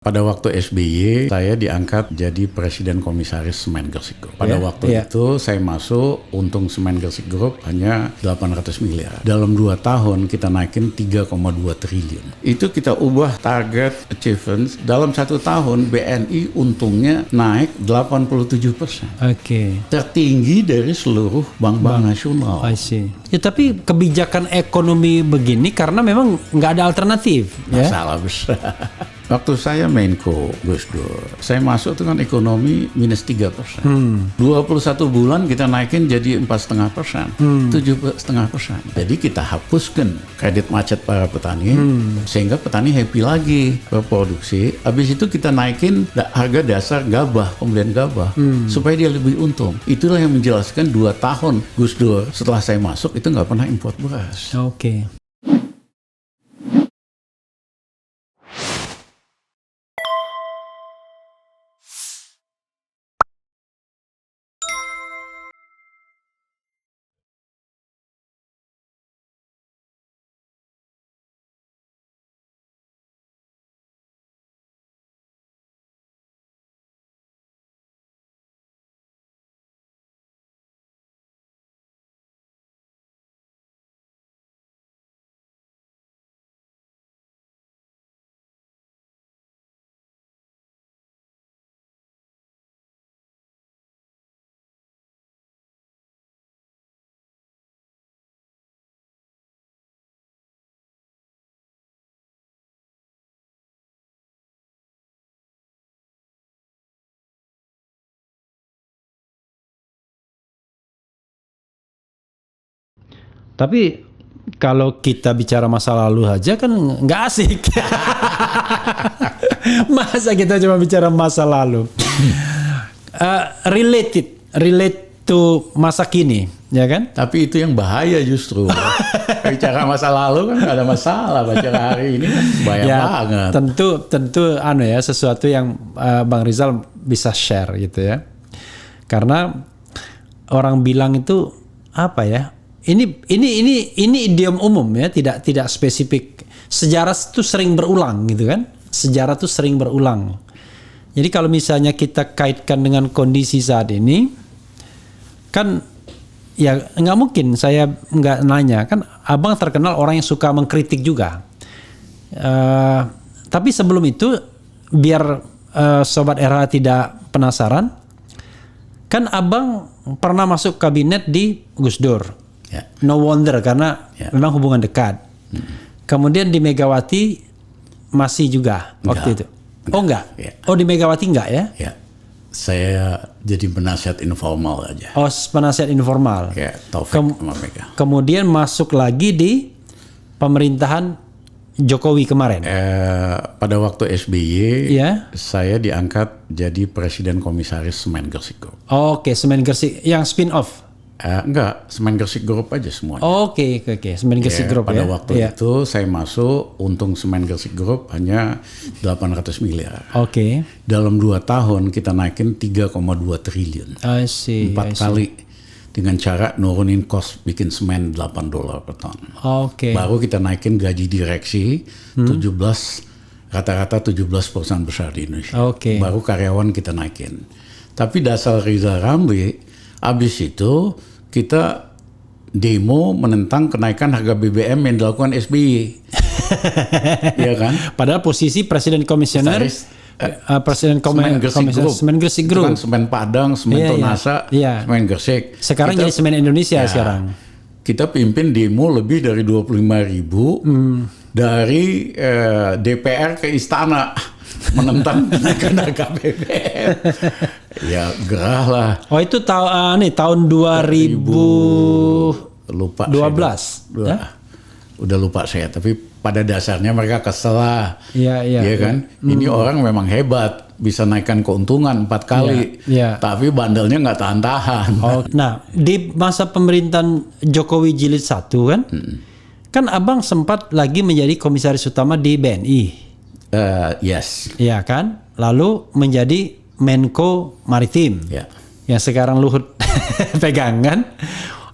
Pada waktu SBY, saya diangkat jadi Presiden Komisaris Semen Gresik Group. Pada waktu itu saya masuk, untung Semen Gresik Group hanya 800 miliar. Dalam 2 tahun kita naikin 3,2 triliun. Itu kita ubah target achievements. Dalam 1 tahun BNI untungnya naik 87%. Oke. Tertinggi dari seluruh bank-bank nasional. I see. Ya, tapi kebijakan ekonomi begini karena memang nggak ada alternatif. Masalah besar. Waktu saya Menko Gus Dur, saya masuk dengan ekonomi minus 3%. 21 bulan kita naikin jadi 4,5%, 7,5%. Jadi kita hapuskan kredit macet para petani, sehingga petani happy lagi berproduksi. Habis itu kita naikin harga dasar gabah, pembelian gabah, supaya dia lebih untung. Itulah yang menjelaskan 2 tahun Gus Dur setelah saya masuk itu nggak pernah import beras. Oke. Tapi kalau kita bicara masa lalu aja kan nggak asik. Masa kita cuma bicara masa lalu. Relate to masa kini, ya kan? Tapi itu yang bahaya justru. Bicara masa lalu kan nggak ada masalah, bicara hari ini kan bahaya banget. Tentu sesuatu yang Bang Rizal bisa share gitu ya. Karena orang bilang itu apa ya? Ini idiom umum ya, tidak spesifik. Sejarah itu sering berulang gitu kan? Sejarah itu sering berulang. Jadi kalau misalnya kita kaitkan dengan kondisi saat ini, kan ya nggak mungkin saya nggak nanya, kan abang terkenal orang yang suka mengkritik juga. Tapi sebelum itu, biar Sobat RH tidak penasaran, kan abang pernah masuk kabinet di Gus Dur. Ya. No wonder karena memang hubungan dekat. Kemudian di Megawati masih juga waktu itu. Oh enggak? Ya. Oh di Megawati enggak ya? Ya. Saya jadi penasihat informal aja. Oh penasihat informal. Kayak Taufik sama Mega. Kemudian masuk lagi di pemerintahan Jokowi kemarin. Pada waktu SBY, saya diangkat jadi Presiden Komisaris Semen Gresik Group. Oke, Semen Gresik yang spin off. Enggak, Semen Gresik Group aja semuanya. Oke. Semen Gresik Group pada waktu itu saya masuk, untung Semen Gresik Group hanya 800 miliar. Oke. Dalam 2 tahun kita naikin 3,2 triliun. I see. 4 kali dengan cara nurunin cost bikin semen $8 per ton. Oke. Baru kita naikin gaji direksi 17, rata-rata 17% besar di Indonesia. Oke. Baru karyawan kita naikin. Tapi dasar Rizal Ramli, abis itu kita demo menentang kenaikan harga BBM yang dilakukan SBY. Iya kan? Padahal posisi Presiden Komisioner, Presiden Semen Gresik Group. Itu kan Semen Padang, Semen Tonasa, Semen Gresik. Sekarang jadi Semen Indonesia sekarang. Kita pimpin demo lebih dari 25.000 dari DPR ke Istana menentang kenaikan harga BBM. Ya gerah lah. Oh itu tahun 2012. Lupa. Udah lupa saya. Tapi pada dasarnya mereka kesel lah. Iya kan. Ini orang memang hebat, bisa naikkan keuntungan 4 kali. Tapi bandelnya nggak tahan-tahan. Oh, nah di masa pemerintahan Jokowi Jilid 1 kan, kan abang sempat lagi menjadi komisaris utama di BNI. Yes. Iya kan. Lalu menjadi Menko Maritim. Yang sekarang Luhut pegangan.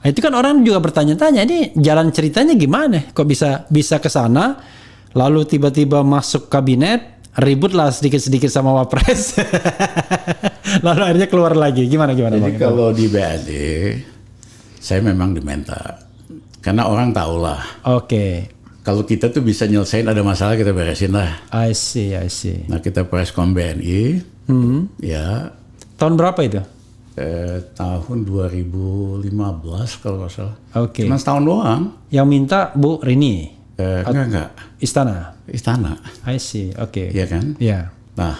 Itu kan orang juga bertanya-tanya, ini jalan ceritanya gimana? Kok bisa ke sana, lalu tiba-tiba masuk kabinet, ribut lah sedikit-sedikit sama Wapres. Lalu akhirnya keluar lagi. Gimana Jadi Bang? kalau di BNI, saya memang diminta. Karena orang tahu lah. Oke. Kalau kita tuh bisa nyelesain ada masalah, kita beresin lah. I see. Nah, kita preskon BNI, ya. Tahun berapa itu? Tahun 2015 kalau nggak salah. Oke. Cuma setahun doang. Yang minta Bu Rini. Enggak. Istana. I see. Oke. Iya kan? Iya. Nah,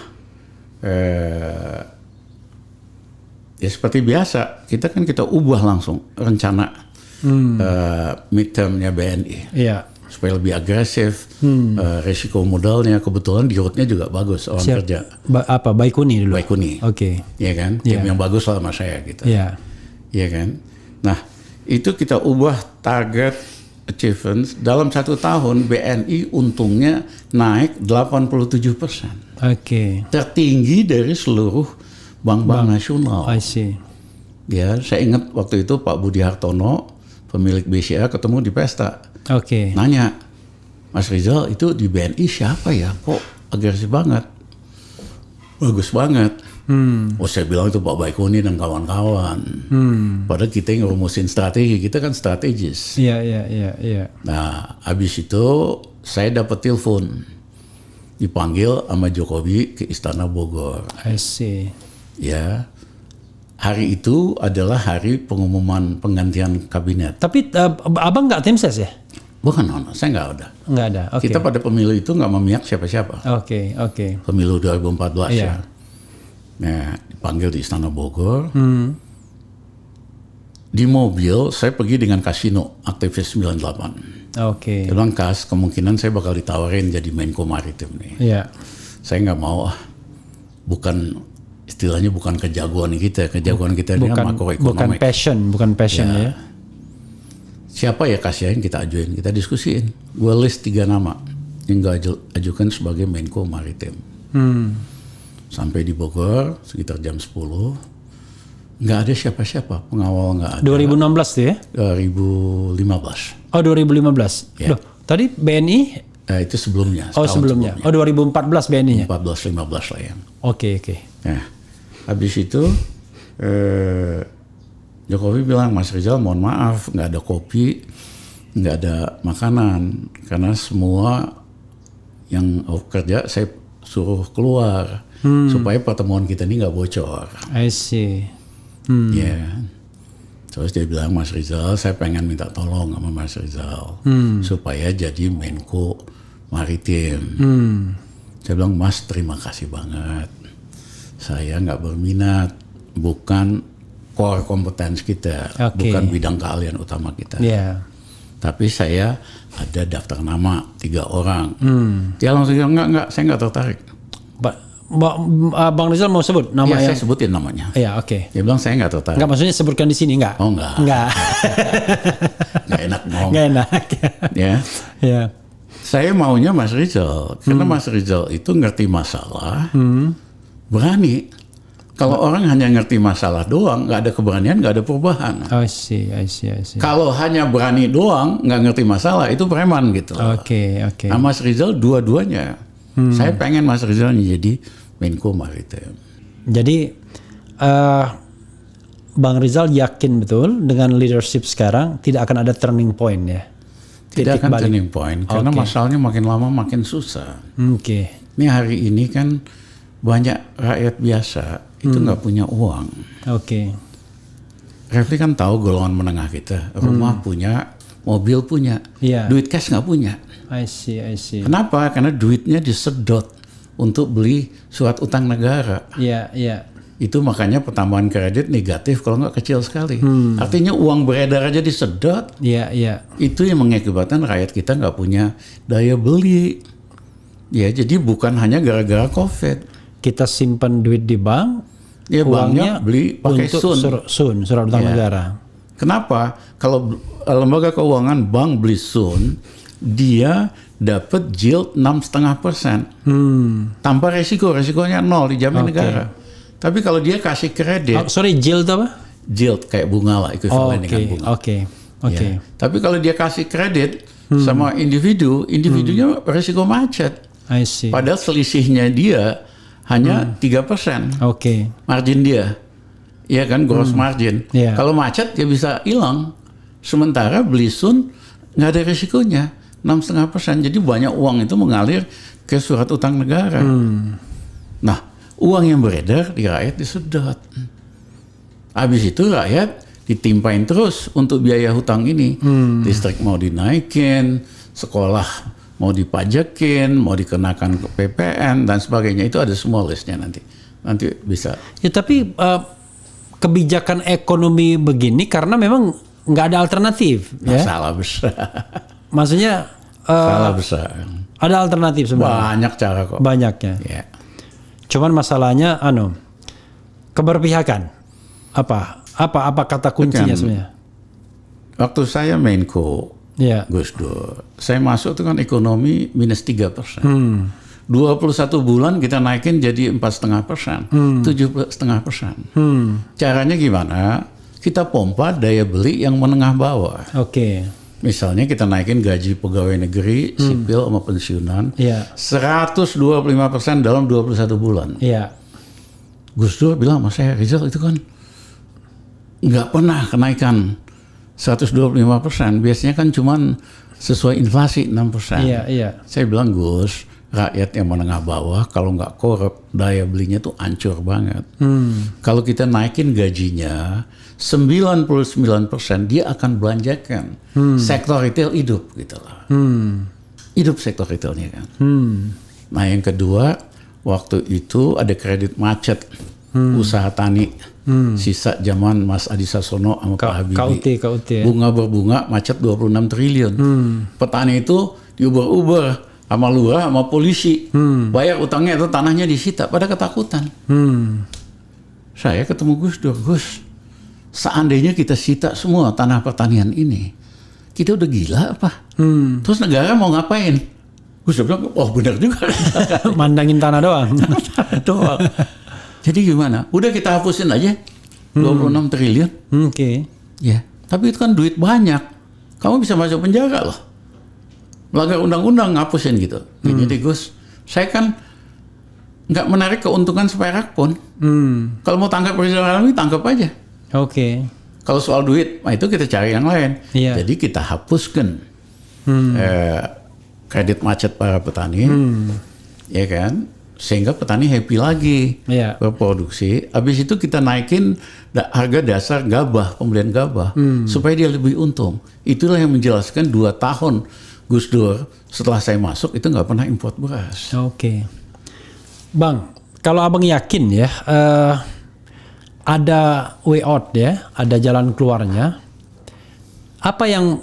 ya seperti biasa, kita ubah langsung rencana midterm-nya BNI. Iya. Supaya lebih agresif, risiko modalnya, kebetulan di rootnya juga bagus orang kerja. Baikuni dulu? Baikuni. Oke. Iya kan? Tim yang bagus lah sama saya gitu. Iya. Iya kan? Nah, itu kita ubah target achievements. Dalam 1 tahun BNI untungnya naik 87%. Oke. Tertinggi dari seluruh bank-bank nasional. I see. Ya, saya ingat waktu itu Pak Budi Hartono, pemilik BCA, ketemu di pesta. Oke. Nanya, Mas Rizal itu di BNI siapa ya? Kok agresif banget? Bagus banget. Oh, saya bilang itu Pak Baikuni dan kawan-kawan. Padahal kita yang ngerumusin strategi, kita kan strategis. Iya. Nah, habis itu saya dapat telepon. Dipanggil sama Jokowi ke Istana Bogor. I see. Ya. Hari itu adalah hari pengumuman penggantian kabinet. Tapi abang nggak tim ses ya? Bukan, saya nggak ada. Nggak ada. Oke. Kita pada pemilu itu nggak memihak siapa-siapa. Oke. Pemilu 2014 Iya. ya. Nah, dipanggil di Istana Bogor. Di mobil saya pergi dengan Kasino, aktivis 98. Oke. Dia bilang, Kas, kemungkinan saya bakal ditawarin jadi Menko Maritim nih. Iya. Saya nggak mau, istilahnya bukan kejagoan kita ini makroekonomi. Bukan passion ya. Siapa ya Kas yang kita ajuin, kita diskusiin. Gue list 3 nama yang gue ajukan sebagai Menko Maritim. Sampai di Bogor sekitar jam 10, nggak ada siapa-siapa, pengawal nggak ada. 2016 tuh ya? 2015. Oh 2015. Ya. Loh, tadi BNI? Itu sebelumnya. Oh sebelumnya. Oh 2014 BNI-nya? 14-15 lah ya. Oke. Nah, habis itu Jokowi bilang, Mas Rizal mohon maaf, nggak ada kopi, nggak ada makanan, karena semua yang kerja saya suruh keluar supaya pertemuan kita ini nggak bocor. I see. Ya. Terus dia bilang, Mas Rizal, saya pengen minta tolong sama Mas Rizal supaya jadi Menko Maritim. Saya bilang, Mas terima kasih banget. Saya nggak berminat, bukan core kompetens kita, bukan bidang keahlian utama kita. Yeah. Tapi saya ada daftar nama 3 orang. Dia langsung bilang, enggak, saya nggak tertarik. Bang Rizal mau sebut nama saya sebutin namanya. Iya, oke. Dia bilang saya nggak tertarik. Enggak, maksudnya sebutkan di sini enggak? Oh enggak. Nggak enak ngomong. Nggak enak. Ya. Ya. Saya maunya Mas Rizal, karena Mas Rizal itu ngerti masalah, berani. Kalau orang hanya ngerti masalah doang, nggak ada keberanian, nggak ada perubahan. I see. Kalau hanya berani doang, nggak ngerti masalah, itu preman gitu. Oke. Nah, Mas Rizal dua-duanya. Saya pengen Mas Rizal jadi Menko Maritim. Jadi Bang Rizal yakin betul dengan leadership sekarang tidak akan ada turning point ya? Tidak akan turning point, karena masalahnya makin lama makin susah. Oke. Ini hari ini kan banyak rakyat biasa itu nggak punya uang. Oke. Refli kan tahu golongan menengah kita, rumah punya, mobil punya, duit cash nggak punya. I see. Kenapa? Karena duitnya disedot untuk beli surat utang negara. Iya. Itu makanya pertambahan kredit negatif kalau nggak kecil sekali. Artinya uang beredar aja disedot. Iya. Itu yang mengakibatkan rakyat kita nggak punya daya beli. Ya, jadi bukan hanya gara-gara COVID. Kita simpan duit di bank, uangnya beli pakai surat utang negara. Kenapa? Kalau lembaga keuangan bank beli sun, dia dapat yield 6,5%. Tanpa resikonya 0, dijamin negara. Tapi kalau dia kasih kredit, yield apa? Yield kayak bunga lah, ekuivalen dengan bunga. Oke. Tapi kalau dia kasih kredit sama individunya resiko macet. I see. Padahal selisihnya dia hanya 3% Oke. margin dia. Iya kan, gross margin. Iya. Kalau macet dia bisa hilang. Sementara beli Sun nggak ada risikonya, 6,5%. Jadi banyak uang itu mengalir ke surat utang negara. Nah, uang yang beredar di rakyat disedot. Habis itu rakyat ditimpain terus untuk biaya hutang ini. Listrik mau dinaikin, sekolah mau dipajakin, mau dikenakan ke PPN dan sebagainya. Itu ada semua listnya nanti. Nanti bisa. Ya tapi kebijakan ekonomi begini karena memang nggak ada alternatif. Ya? Masalah besar. Maksudnya Salah besar. ada alternatif sebenarnya. Banyak cara kok. Banyaknya. Ya. Cuman masalahnya keberpihakan. Apa kata kuncinya Kan, sebenarnya? waktu saya Menko, Ya. Gus Dur, saya masuk itu kan ekonomi minus 3%. 21 bulan kita naikin jadi 4,5%, 7,5%. Caranya gimana? Kita pompa daya beli yang menengah bawah. Oke. Misalnya kita naikin gaji pegawai negeri, sipil sama pensiunan, Iya. 125% dalam 21 bulan. Iya. Gus Dur bilang sama saya, Rizal itu kan nggak pernah kenaikan 125%. Biasanya kan cuman sesuai inflasi 6%. Iya, iya. Saya bilang, Gus, rakyat yang menengah bawah kalau nggak korup, daya belinya tuh hancur banget. Kalau kita naikin gajinya 99%, dia akan belanjakan. Sektor retail hidup gitu lah. Hidup sektor retailnya kan. Nah yang kedua, waktu itu ada kredit macet usaha tani. Sisa zaman Mas Adi Sasono sama Pak Habibie. KUT ya. Bunga berbunga macet 26 triliun. Petani itu diuber-uber sama lurah sama polisi. Bayar utangnya itu tanahnya disita, pada ketakutan. Saya ketemu Gus Dur, Gus, seandainya kita sita semua tanah pertanian ini, kita udah gila apa? Terus negara mau ngapain? Gus Dur bilang, oh benar juga. Mandangin tanah doang. Doang. Jadi gimana? Udah kita hapusin aja 26 triliun. Oke. Ya, tapi itu kan duit banyak. Kamu bisa masuk penjara loh. Melanggar undang-undang ngapusin gitu. Jadi Gus, saya kan nggak menarik keuntungan seperak pun. Kalau mau tangkap Presiden Alami, tangkap aja. Oke. Kalau soal duit, nah itu kita cari yang lain. Iya. Jadi kita hapuskan kredit macet para petani, ya kan? Sehingga petani happy lagi Iya. berproduksi. Habis itu kita naikin harga dasar gabah, pembelian gabah, supaya dia lebih untung. Itulah yang menjelaskan 2 tahun Gus Dur setelah saya masuk itu nggak pernah import beras. Oke. Bang, kalau abang yakin ya ada way out ya, ada jalan keluarnya, apa yang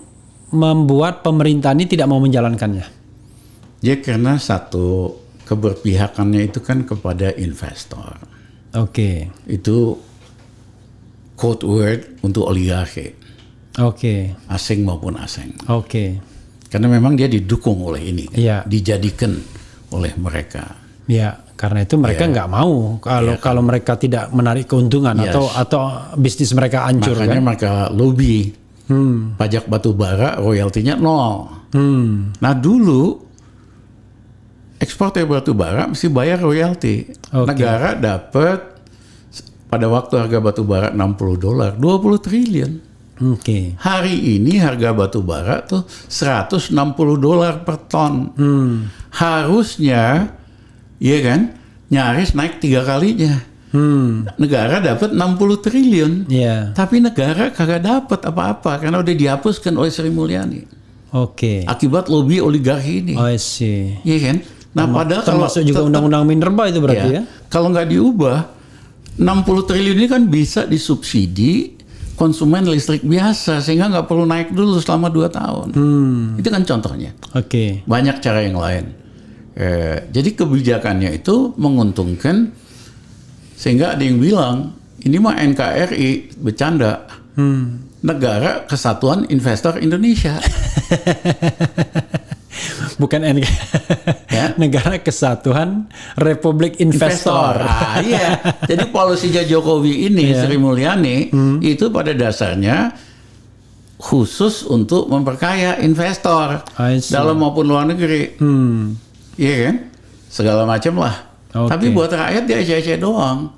membuat pemerintah ini tidak mau menjalankannya? Ya karena satu, keberpihakannya itu kan kepada investor. Oke. Itu code word untuk oligarki, Oke. asing maupun asing. Oke. Karena memang dia didukung oleh ini, kan? Iya. Dijadikan oleh mereka. Ya, karena itu mereka nggak mau kalau mereka tidak menarik keuntungan Yes. atau bisnis mereka hancur Makanya kan. mereka lobby pajak batu bara, royaltinya 0. Nah dulu eksportir batu bara mesti bayar royalti. Oke. Negara dapat pada waktu harga batu bara $60, 20 triliun. Oke. Hari ini harga batu bara tuh $160 per ton. Harusnya, ya kan, nyaris naik 3 kalinya. Negara dapat 60 triliun. Ya. Tapi negara kagak dapat apa-apa karena udah dihapuskan oleh Sri Mulyani. Oke. Akibat lobby oligarki ini. I see. Iya kan? Nah, padahal kalau Termasuk juga tetap- undang-undang minerba itu berarti ya? kalau nggak diubah, 60 triliun ini kan bisa disubsidi konsumen listrik biasa sehingga nggak perlu naik dulu selama 2 tahun. Itu kan contohnya. Oke. Banyak cara yang lain. Jadi kebijakannya itu menguntungkan sehingga ada yang bilang ini mah NKRI bercanda. Negara Kesatuan Investor Indonesia. Bukan Ya. Negara Kesatuan Republik Investor. Ah, iya. Jadi polisinya Jokowi ini, Sri Mulyani, itu pada dasarnya khusus untuk memperkaya investor I see. dalam maupun luar negeri. Iya kan? segala macam lah. Oke. Tapi buat rakyat dia ece-ece doang.